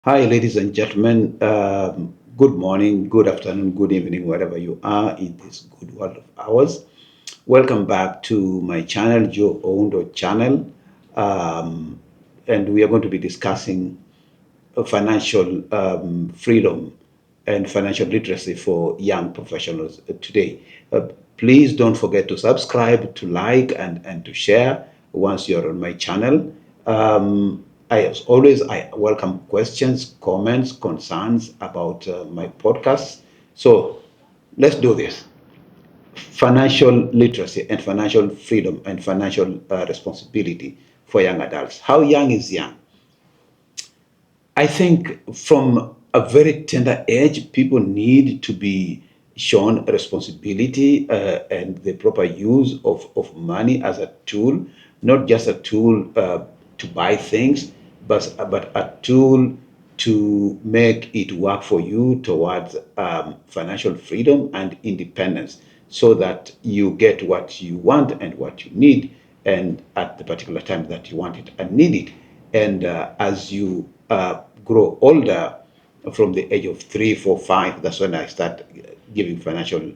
Hi, ladies and gentlemen. Good morning, good afternoon, good evening, wherever you are in this good world of ours. Welcome back to my channel, Joe Oundo channel. Um, and we are going to be discussing financial freedom and financial literacy for young professionals today. Please don't forget to subscribe, to like, and to share once you're on my channel. As always, I welcome questions, comments, concerns about my podcast. So let's do this. Financial literacy and financial freedom and financial responsibility for young adults. How young is young? I think from a very tender age, people need to be shown responsibility and the proper use of money as a tool, not just a tool to buy things, but a tool to make it work for you towards financial freedom and independence so that you get what you want and what you need and at the particular time that you want it and need it. And as you grow older, from the age of 3, 4, 5, that's when I start giving financial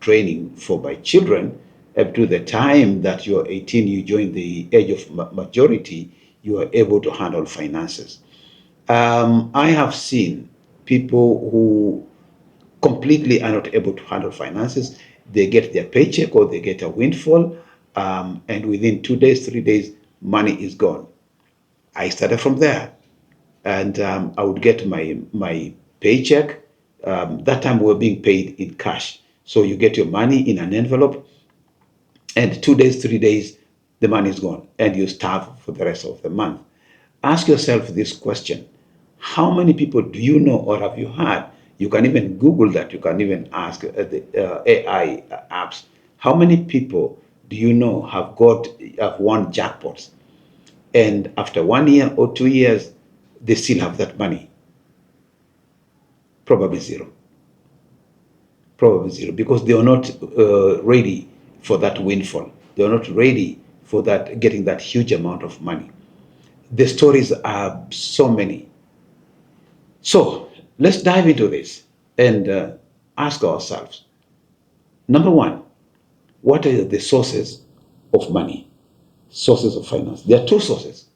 training for my children. Up to the time that you're 18, you join the age of majority, you are able to handle finances. I have seen people who completely are not able to handle finances. They get their paycheck or they get a windfall, and within 2 days, 3 days, money is gone. I started from there, and I would get my paycheck. That time we were being paid in cash, so you get your money in an envelope, and 2 days, 3 days, the money is gone, and you starve for the rest of the month. Ask yourself this question: how many people do you know or have you had? You can even Google that. You can even ask the AI apps. How many people do you know have won jackpots, and after 1 year or 2 years, they still have that money? Probably zero. Probably zero, because they are not ready for that windfall. They are not ready for that getting that huge amount of money. The stories are so many. So let's dive into this and ask ourselves: number one, what are the sources of money, sources of finance? There are two sources.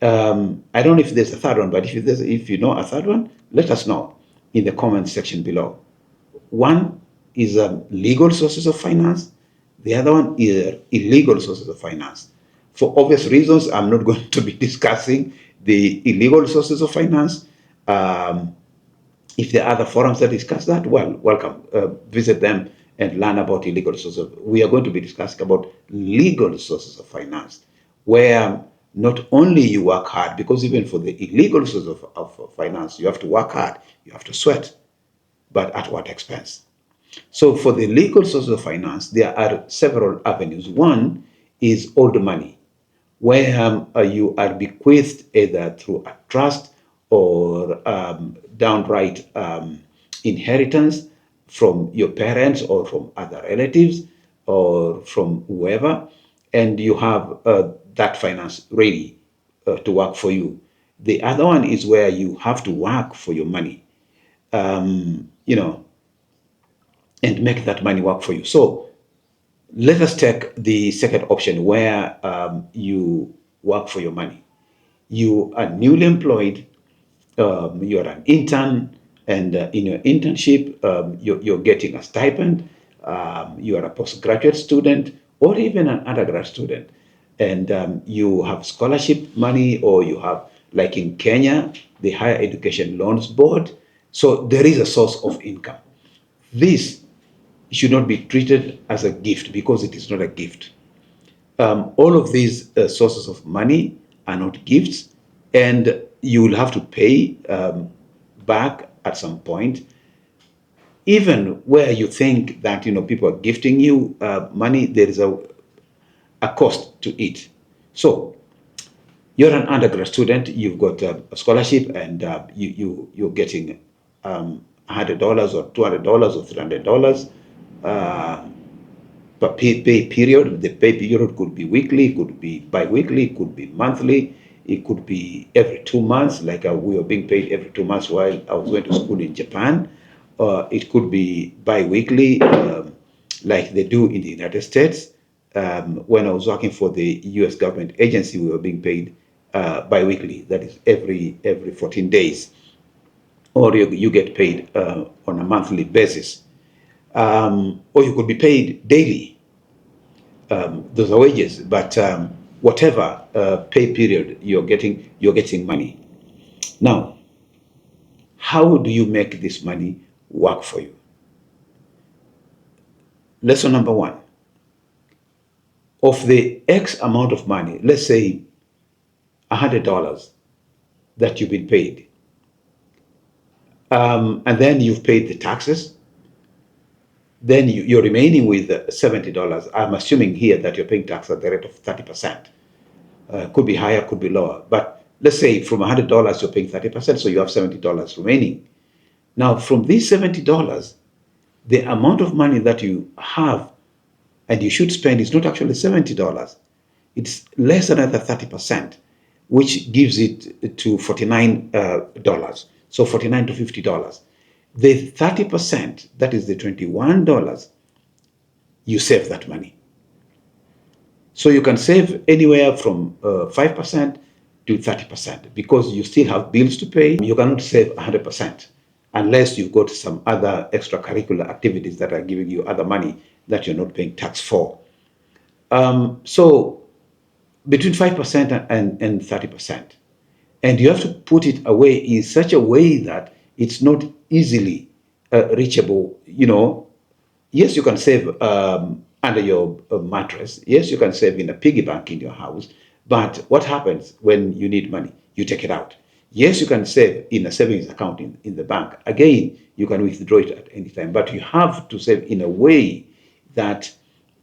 I don't know if there's a third one, but if you know a third one, let us know in the comment section below. One is legal sources of finance. The other one is illegal sources of finance. For obvious reasons, I'm not going to be discussing the illegal sources of finance. Um, if there are other forums that discuss that, well, welcome. Visit them and learn about illegal sources. We are going to be discussing about legal sources of finance, where not only you work hard, because even for the illegal sources of finance, you have to work hard, you have to sweat, but at what expense? So for the legal sources of finance, there are several avenues. One is old money, where you are bequeathed either through a trust or downright inheritance from your parents or from other relatives or from whoever, and you have that finance ready to work for you. The other one is where you have to work for your money, you know, and make that money work for you. So let us take the second option, where you work for your money. You are newly employed, you're an intern, and in your internship, you're getting a stipend, you are a postgraduate student, or even an undergrad student, and you have scholarship money, or you have, like in Kenya, the Higher Education Loans Board. So there is a source of income. This should not be treated as a gift, because it is not a gift. All of these sources of money are not gifts, and you will have to pay back at some point. Even where you think that people are gifting you money, there is a cost to it. So you're an undergrad student, you've got a scholarship, and you're getting $100 or $200 or $300 uh, per pay period. The pay period could be weekly, could be bi-weekly, could be monthly. It could be every 2 months, like we were being paid every 2 months while I was going to school in Japan. It could be bi-weekly, like they do in the United States. When I was working for the U.S. government agency, we were being paid bi-weekly. That is every 14 days, or you get paid on a monthly basis, or you could be paid daily. Those are wages, but whatever pay period you're getting money. Now, how do you make this money work for you? Lesson number one: of the X amount of money, let's say $100 that you've been paid, and then you've paid the taxes, then you're remaining with $70. I'm assuming here that you're paying tax at the rate of 30%. Could be higher, could be lower. But let's say from $100, you're paying 30%, so you have $70 remaining. Now, from these $70, the amount of money that you have and you should spend is not actually $70. It's less than another 30%, which gives it to $49. So $49 to $50. The 30%, that is the $21, you save that money. So you can save anywhere from 5% to 30% because you still have bills to pay. You cannot save 100% unless you've got some other extracurricular activities that are giving you other money that you're not paying tax for. So between 5% and 30%. And you have to put it away in such a way that it's not easily reachable. Yes, you can save under your mattress. Yes, you can save in a piggy bank in your house. But what happens when you need money? You take it out. Yes, you can save in a savings account in the bank. Again, you can withdraw it at any time. But you have to save in a way that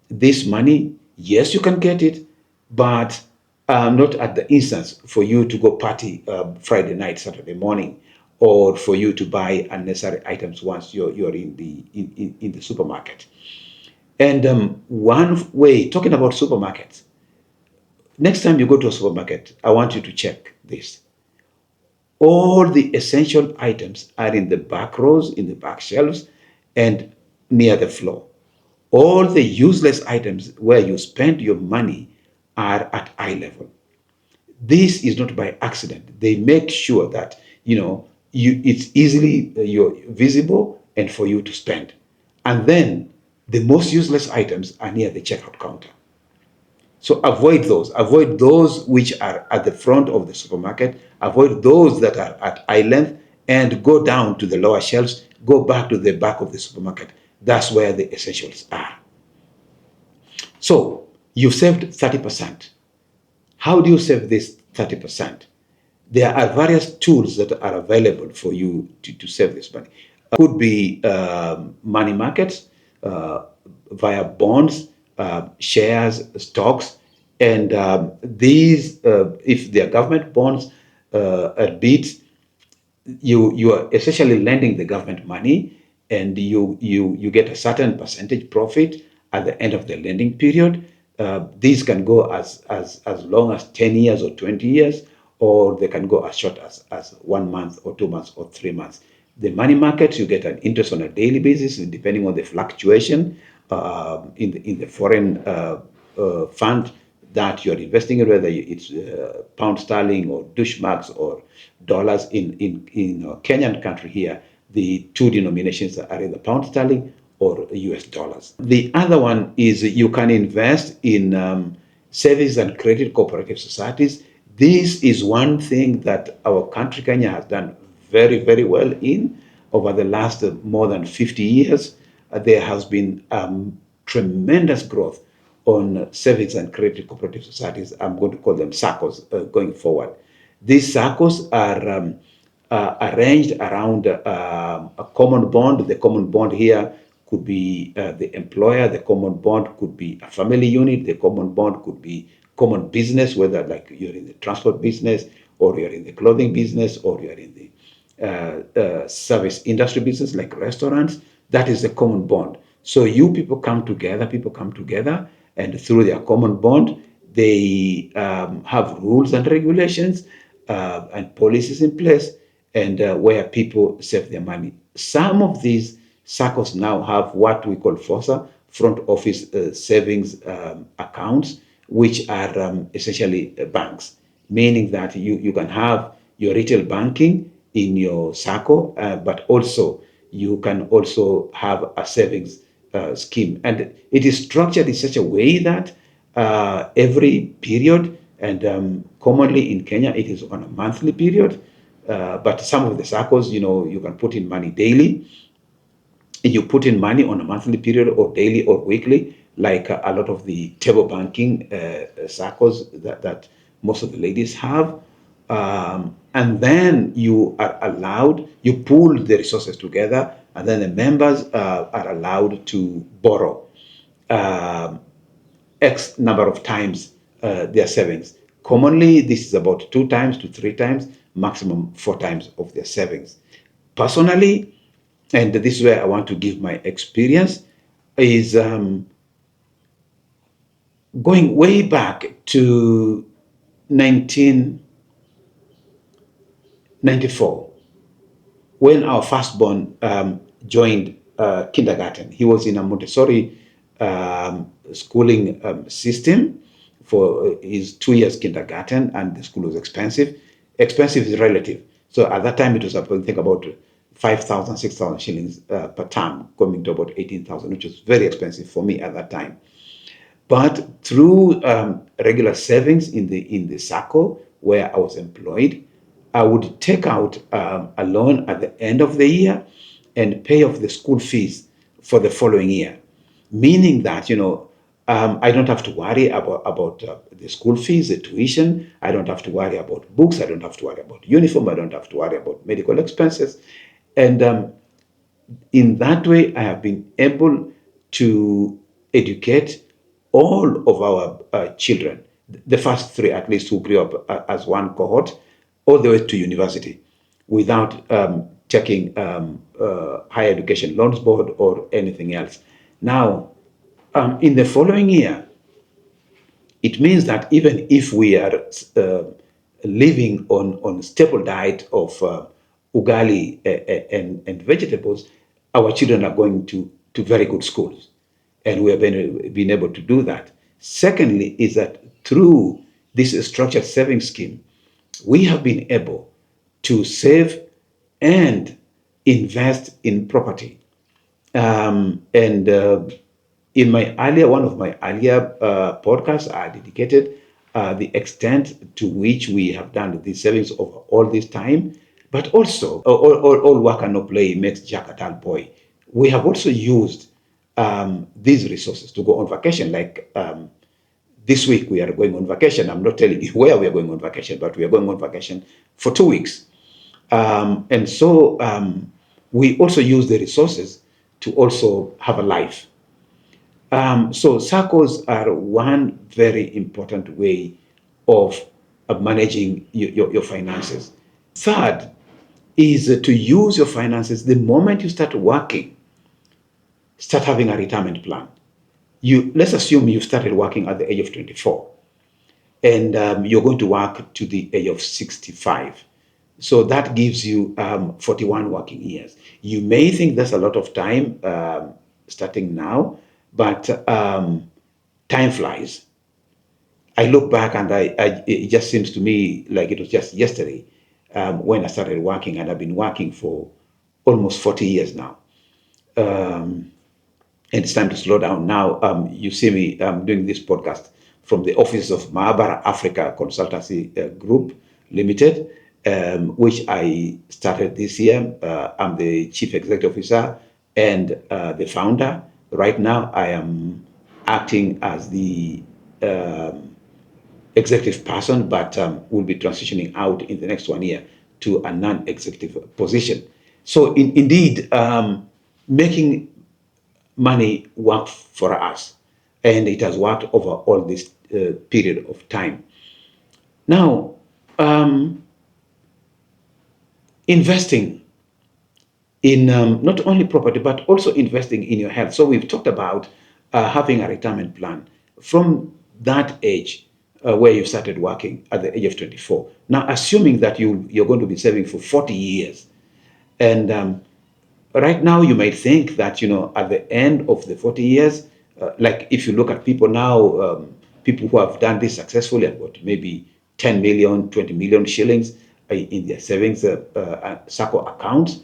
this money, yes, you can get it, but not at the instance for you to go party Friday night, Saturday morning, or for you to buy unnecessary items once you're in the supermarket. And one way, talking about supermarkets, next time you go to a supermarket, I want you to check this. All the essential items are in the back rows, in the back shelves, and near the floor. All the useless items where you spend your money are at eye level. This is not by accident. They make sure that it's easily you're visible and for you to spend. And then the most useless items are near the checkout counter. So avoid those. Avoid those which are at the front of the supermarket. Avoid those that are at eye length, and go down to the lower shelves. Go back to the back of the supermarket. That's where the essentials are. So you've saved 30%. How do you save this 30%? There are various tools that are available for you to save this money. Could be money markets, via bonds, shares, stocks, and these, if they are government bonds at BITS, you are essentially lending the government money, and you get a certain percentage profit at the end of the lending period. These can go as long as 10 years or 20 years, or they can go as short as 1 month or 2 months or 3 months. The money markets, you get an interest on a daily basis, depending on the fluctuation in the foreign fund that you're investing in, whether it's pound sterling or Deutschmarks or dollars. In Kenyan country here, the two denominations are either pound sterling or US dollars. The other one is you can invest in savings and credit cooperative societies. This is one thing that our country, Kenya, has done very, very well in over the last more than 50 years. There has been tremendous growth on savings and credit cooperative societies. I'm going to call them SACCOs going forward. These SACCOs are arranged around a common bond. The common bond here could be the employer. The common bond could be a family unit. The common bond could be common business, whether like you're in the transport business, or you're in the clothing business, or you're in the service industry business like restaurants. That is the common bond. So people come together, and through their common bond, They have rules and regulations and policies in place, and where people save their money. Some of these SACCOs now have what we call FOSA, front office savings accounts, which are essentially banks, meaning that you can have your retail banking in your SACCO, but also you can also have a savings scheme. And it is structured in such a way that every period, and commonly in Kenya, it is on a monthly period. But some of the SACCOs, you can put in money daily. You put in money on a monthly period or daily or weekly, like a lot of the table banking SACCOs that most of the ladies have. And then you are allowed, you pool the resources together, and then the members are allowed to borrow X number of times their savings. Commonly, this is about 2 times to 3 times, maximum 4 times of their savings. Personally, and this is where I want to give my experience, is going way back to 1994 when our firstborn joined kindergarten. He was in a Montessori schooling system for his 2 years kindergarten, and the school was expensive. Expensive is relative. So at that time, it was, I think, about 5,000, 6,000 shillings per term, coming to about 18,000, which was very expensive for me at that time. But through regular savings in the SACCO where I was employed, I would take out a loan at the end of the year and pay off the school fees for the following year, meaning that I don't have to worry about the school fees, the tuition. I don't have to worry about books. I don't have to worry about uniform. I don't have to worry about medical expenses, and in that way, I have been able to educate all of our children, the first three at least, who grew up as one cohort, all the way to university, without checking higher education loans board or anything else. Now, in the following year, it means that even if we are living on staple diet of ugali and vegetables, our children are going to very good schools, and we have been able to do that. Secondly, is that through this structured saving scheme, we have been able to save and invest in property. And in one of my earlier podcasts, I dedicated the extent to which we have done these savings over all this time, but also all work and no play makes Jack a dull boy. We have also used these resources to go on vacation. Like this week, we are going on vacation. I'm not telling you where we are going on vacation, but we are going on vacation for 2 weeks. And so we also use the resources to also have a life. So SACCOs are one very important way of managing your finances. Third is to use your finances the moment you start working. Start having a retirement plan. Let's assume you started working at the age of 24, and you're going to work to the age of 65. So that gives you 41 working years. You may think that's a lot of time starting now, but time flies. I look back and it just seems to me like it was just yesterday when I started working, and I've been working for almost 40 years now. And it's time to slow down. Now, you see me doing this podcast from the office of Mahabara Africa Consultancy Group Limited, which I started this year. I'm the chief executive officer and the founder. Right now, I am acting as the executive person, but will be transitioning out in the next 1 year to a non-executive position. So, indeed, making money work for us, and it has worked over all this period of time. Now, investing in not only property, but also investing in your health. So we've talked about having a retirement plan. From that age, where you started working at the age of 24. Now, assuming that you're going to be saving for 40 years, and right now you might think that, at the end of the 40 years, like if you look at people now, people who have done this successfully have got maybe 10 million, 20 million shillings in their savings SACCO accounts.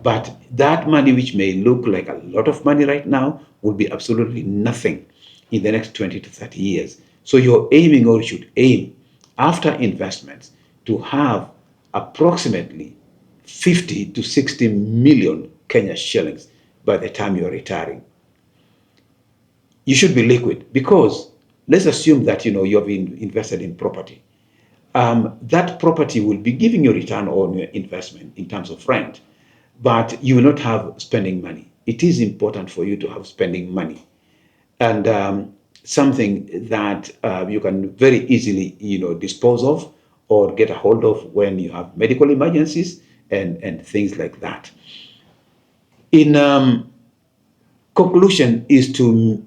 But that money, which may look like a lot of money right now, will be absolutely nothing in the next 20 to 30 years. So you're aiming, or you should aim, after investments, to have approximately 50 to 60 million Kenya shillings by the time you're retiring. You should be liquid, because let's assume that you have invested in property. That property will be giving you return on your investment in terms of rent, but you will not have spending money. It is important for you to have spending money, and something that you can very easily dispose of or get a hold of when you have medical emergencies and things like that. In conclusion, is to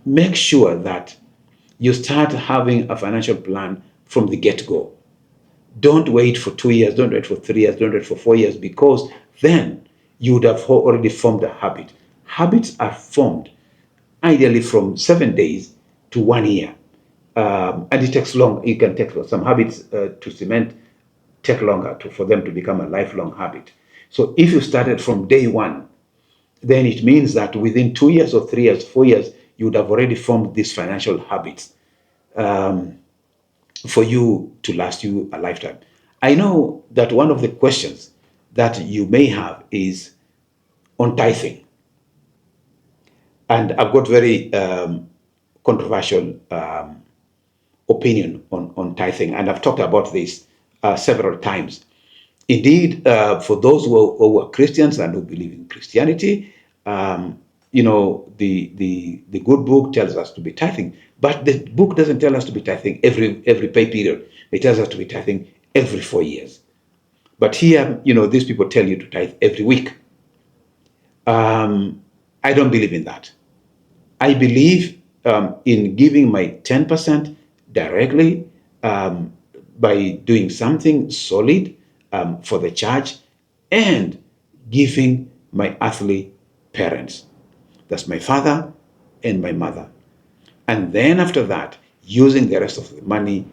make sure that you start having a financial plan from the get-go. Don't wait for 2 years, don't wait for 3 years, don't wait for 4 years, because then you would have already formed a habit. Habits are formed ideally from 7 days to 1 year. And it takes long. It can take some habits to cement, take longer for them to become a lifelong habit. So if you started from day one, then it means that within 2 years or 3 years, 4 years, you would have already formed these financial habits for you to last you a lifetime. I know that one of the questions that you may have is on tithing. And I've got very controversial opinion on tithing, and I've talked about this several times. Indeed, for those who are Christians and who believe in Christianity, the good book tells us to be tithing, but the book doesn't tell us to be tithing every pay period. It tells us to be tithing every 4 years. But here, these people tell you to tithe every week. I don't believe in that. I believe in giving my 10% directly by doing something solid for the church, and giving my earthly parents. That's my father and my mother. And then after that, using the rest of the money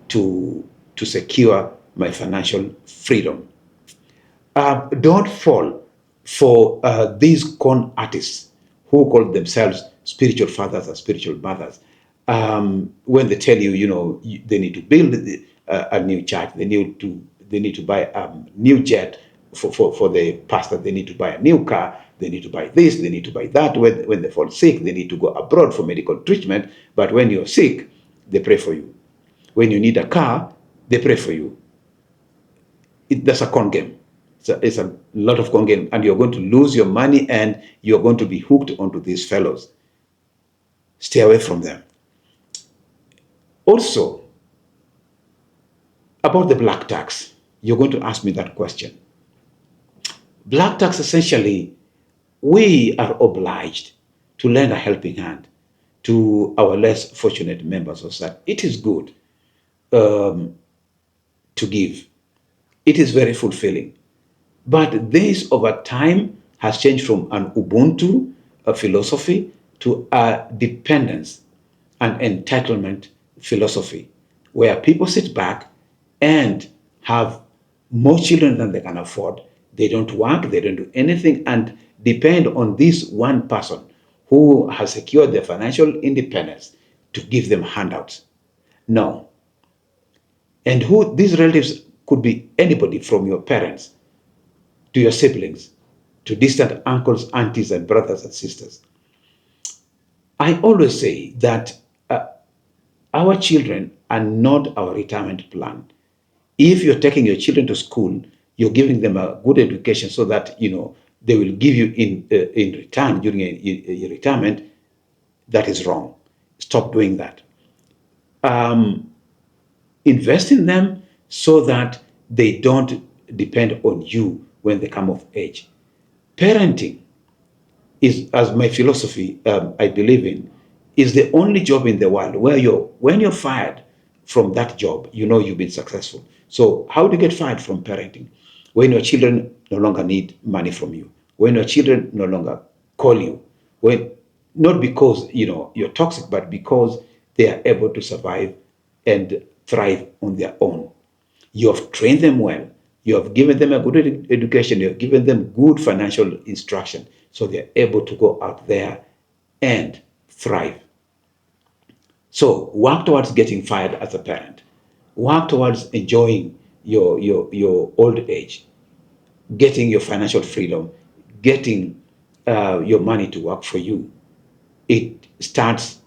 to secure my financial freedom. Don't fall for these con artists who call themselves spiritual fathers or spiritual mothers. When they tell you, they need to build a new church, they need to buy a new jet for the pastor, they need to buy a new car, they need to buy this, they need to buy that. When they fall sick, they need to go abroad for medical treatment. But when you're sick, they pray for you. When you need a car, they pray for you. That's a con game. It's a lot of con game, and you're going to lose your money, and you're going to be hooked onto these fellows. Stay away from them. Also, about the black tax, you're going to ask me that question. Black tax, essentially, we are obliged to lend a helping hand to our less fortunate members of society. It is good to give. It is very fulfilling. But this, over time, has changed from an Ubuntu philosophy to a dependence and entitlement philosophy, where people sit back and have more children than they can afford. They don't work, they don't do anything, and depend on this one person who has secured their financial independence to give them handouts. No. And who these relatives could be anybody, from your parents to your siblings, to distant uncles, aunties, and brothers and sisters. I always say that our children are not our retirement plan. If you're taking your children to school, you're giving them a good education so that they will give you in return during your retirement. That is wrong. Stop doing that. Invest in them so that they don't depend on you when they come of age. Parenting is, as my philosophy I believe in, is the only job in the world where when you're fired from that job, you know you've been successful. So how do you get fired from parenting? When your children no longer need money from you, when your children no longer call you, when not because you're toxic, but because they are able to survive and thrive on their own. You have trained them well. You have given them a good education. You have given them good financial instruction, so they're able to go out there and thrive. So work towards getting fired as a parent. Work towards enjoying your old age, getting your financial freedom, getting your money to work for you. It starts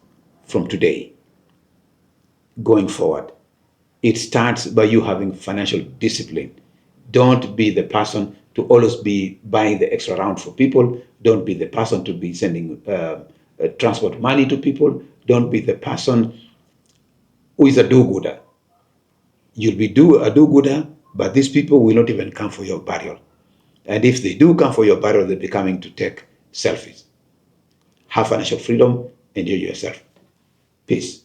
from today going forward. It starts by you having financial discipline. Don't be the person to always be buying the extra round for people. Don't be the person to be sending transport money to people. Don't be the person who is a do-gooder. You'll be a do-gooder, but these people will not even come for your burial. And if they do come for your burial, they'll be coming to take selfies. Have financial freedom, enjoy yourself. Peace.